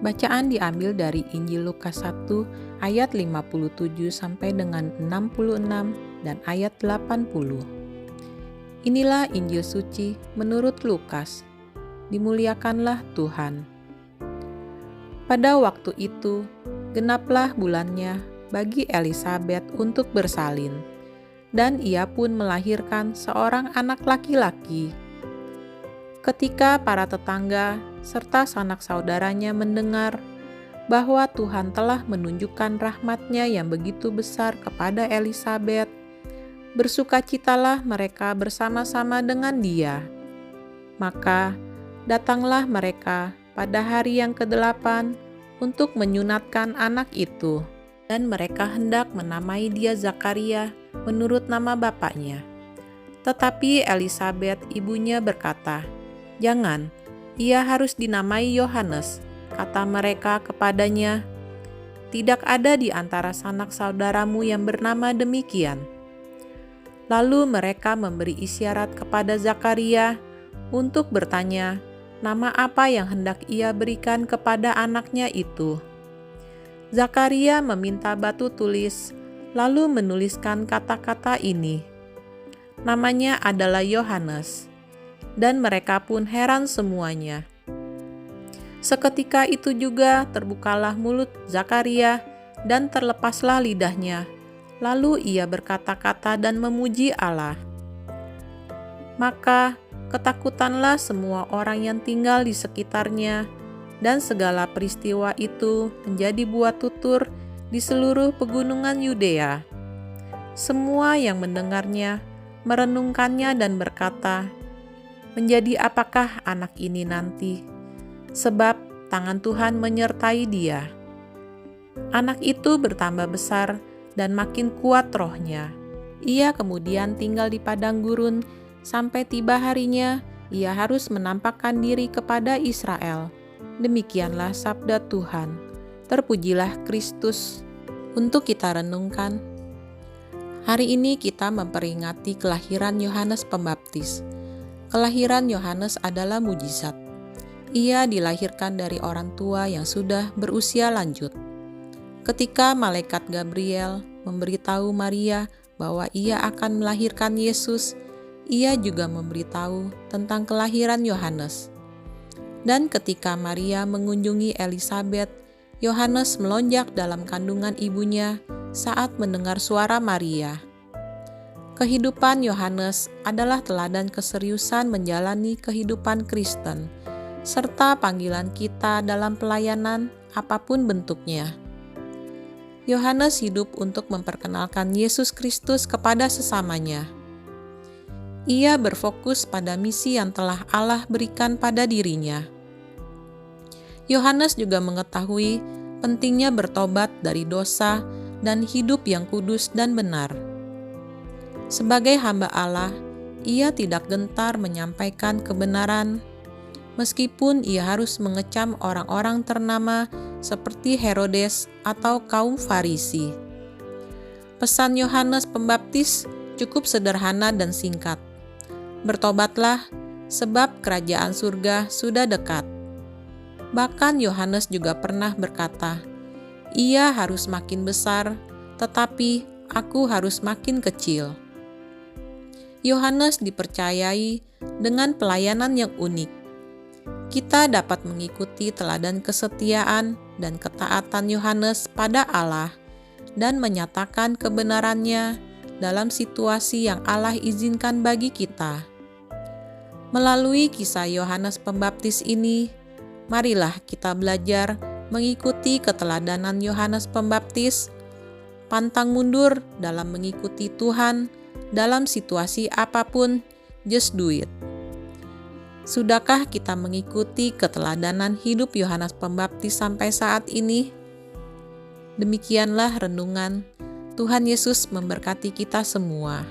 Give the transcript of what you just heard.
Bacaan diambil dari Injil Lukas 1 ayat 57 sampai dengan 66 dan ayat 80. Inilah Injil suci menurut Lukas. Dimuliakanlah Tuhan. Pada waktu itu, genaplah bulannya bagi Elisabet untuk bersalin, dan ia pun melahirkan seorang anak laki-laki. Ketika para tetangga serta sanak saudaranya mendengar bahwa Tuhan telah menunjukkan rahmat-Nya yang begitu besar kepada Elisabet, bersukacitalah mereka bersama-sama dengan dia. Maka datanglah mereka pada hari yang ke-8 untuk menyunatkan anak itu, dan mereka hendak menamai dia Zakaria menurut nama bapaknya. Tetapi Elisabet ibunya berkata, "Jangan, ia harus dinamai Yohanes," kata mereka kepadanya. "Tidak ada di antara sanak saudaramu yang bernama demikian." Lalu mereka memberi isyarat kepada Zakaria untuk bertanya nama apa yang hendak ia berikan kepada anaknya itu. Zakaria meminta batu tulis, lalu menuliskan kata-kata ini, "Namanya adalah Yohanes." Dan mereka pun heran semuanya. Seketika itu juga terbukalah mulut Zakaria dan terlepaslah lidahnya. Lalu ia berkata-kata dan memuji Allah. Maka ketakutanlah semua orang yang tinggal di sekitarnya, dan segala peristiwa itu menjadi buah tutur di seluruh pegunungan Yudea. Semua yang mendengarnya merenungkannya dan berkata, "Menjadi apakah anak ini nanti? Sebab tangan Tuhan menyertai dia." Anak itu bertambah besar dan makin kuat rohnya. Ia kemudian tinggal di padang gurun sampai tiba harinya ia harus menampakkan diri kepada Israel. Demikianlah sabda Tuhan. Terpujilah Kristus. Untuk kita renungkan, hari ini kita memperingati kelahiran Yohanes Pembaptis. Kelahiran Yohanes adalah mujizat. Ia dilahirkan dari orang tua yang sudah berusia lanjut. Ketika malaikat Gabriel memberitahu Maria bahwa ia akan melahirkan Yesus, ia juga memberitahu tentang kelahiran Yohanes. Dan ketika Maria mengunjungi Elisabet, Yohanes melonjak dalam kandungan ibunya saat mendengar suara Maria. Kehidupan Yohanes adalah teladan keseriusan menjalani kehidupan Kristen, serta panggilan kita dalam pelayanan apapun bentuknya. Yohanes hidup untuk memperkenalkan Yesus Kristus kepada sesamanya. Ia berfokus pada misi yang telah Allah berikan pada dirinya. Yohanes juga mengetahui pentingnya bertobat dari dosa dan hidup yang kudus dan benar. Sebagai hamba Allah, ia tidak gentar menyampaikan kebenaran, meskipun ia harus mengecam orang-orang ternama seperti Herodes atau kaum Farisi. Pesan Yohanes Pembaptis cukup sederhana dan singkat. Bertobatlah, sebab kerajaan surga sudah dekat. Bahkan Yohanes juga pernah berkata, "Ia harus makin besar, tetapi aku harus makin kecil." Yohanes dipercayai dengan pelayanan yang unik. Kita dapat mengikuti teladan kesetiaan dan ketaatan Yohanes pada Allah dan menyatakan kebenarannya dalam situasi yang Allah izinkan bagi kita. Melalui kisah Yohanes Pembaptis ini, marilah kita belajar mengikuti keteladanan Yohanes Pembaptis, pantang mundur dalam mengikuti Tuhan dalam situasi apapun, just do it. Sudahkah kita mengikuti keteladanan hidup Yohanes Pembaptis sampai saat ini? Demikianlah renungan. Tuhan Yesus memberkati kita semua.